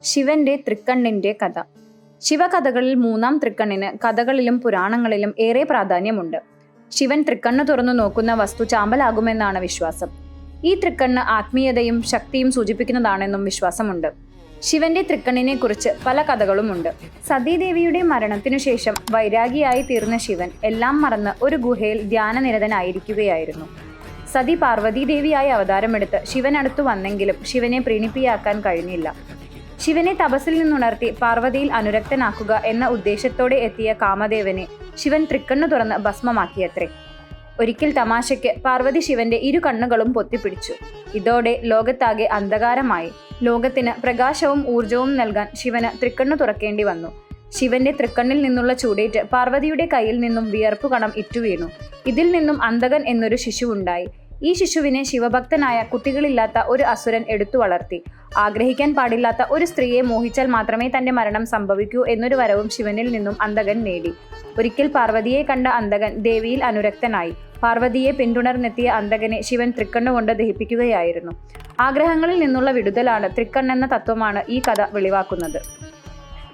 ശിവന്റെ തൃക്കണ്ണിന്റെ കഥ. ശിവകഥകളിൽ മൂന്നാം തൃക്കണ്ണിന് കഥകളിലും പുരാണങ്ങളിലും ഏറെ പ്രാധാന്യമുണ്ട്. ശിവൻ തൃക്കണ്ണ് തുറന്നു നോക്കുന്ന വസ്തു ചാമ്പലാകുമെന്നാണ് വിശ്വാസം. ഈ തൃക്കണ്ണ് ആത്മീയതയും ശക്തിയും സൂചിപ്പിക്കുന്നതാണെന്നും വിശ്വാസമുണ്ട്. ശിവന്റെ തൃക്കണ്ണിനെ കുറിച്ച് പല കഥകളുമുണ്ട്. സതീദേവിയുടെ മരണത്തിനു ശേഷം വൈരാഗിയായി തീർന്ന ശിവൻ എല്ലാം മറന്ന് ഒരു ഗുഹയിൽ ധ്യാനനിരതനായിരിക്കുകയായിരുന്നു. സതി പാർവതീദേവിയായി അവതാരമെടുത്ത് ശിവനടുത്തു വന്നെങ്കിലും ശിവനെ പ്രീണിപ്പിയാക്കാൻ കഴിഞ്ഞില്ല. ശിവനെ തപസ്സിൽ നിന്നുണർത്തി പാർവതിയിൽ അനുരക്തനാക്കുക എന്ന ഉദ്ദേശത്തോടെ എത്തിയ കാമദേവനെ ശിവൻ തൃക്കണ്ണു തുറന്ന് ഭസ്മമാക്കിയത്രേ. ഒരിക്കൽ തമാശയ്ക്ക് പാർവതി ശിവന്റെ ഇരു കണ്ണുകളും പൊത്തിപ്പിടിച്ചു. ഇതോടെ ലോകത്താകെ അന്ധകാരമായി. ലോകത്തിന് പ്രകാശവും ഊർജവും നൽകാൻ ശിവന് തൃക്കണ്ണു തുറക്കേണ്ടി വന്നു. ശിവന്റെ തൃക്കണ്ണിൽ നിന്നുള്ള ചൂടേറ്റ് പാർവതിയുടെ കയ്യിൽ നിന്നും വിയർപ്പു കണം ഇറ്റുവീണു. ഇതിൽ നിന്നും അന്തകൻ എന്നൊരു ശിശുവുണ്ടായി. ഈ ശിശുവിനെ ശിവഭക്തനായ കുട്ടികളില്ലാത്ത ഒരു അസുരൻ എടുത്തു വളർത്തി. ആഗ്രഹിക്കാൻ പാടില്ലാത്ത ഒരു സ്ത്രീയെ മോഹിച്ചാൽ മാത്രമേ തന്റെ മരണം സംഭവിക്കൂ എന്നൊരു വരവും ശിവനിൽ നിന്നും അന്തകൻ നേടി. ഒരിക്കൽ പാർവതിയെ കണ്ട അന്തകൻ ദേവിയിൽ അനുരക്തനായി. പാർവതിയെ പിന്തുടർന്നെത്തിയ അന്തകനെ ശിവൻ തൃക്കണ്ണുകൊണ്ട് ദഹിപ്പിക്കുകയായിരുന്നു. ആഗ്രഹങ്ങളിൽ നിന്നുള്ള വിടുതലാണ് തൃക്കണ്ണെന്ന തത്വമാണ് ഈ കഥ വെളിവാക്കുന്നത്.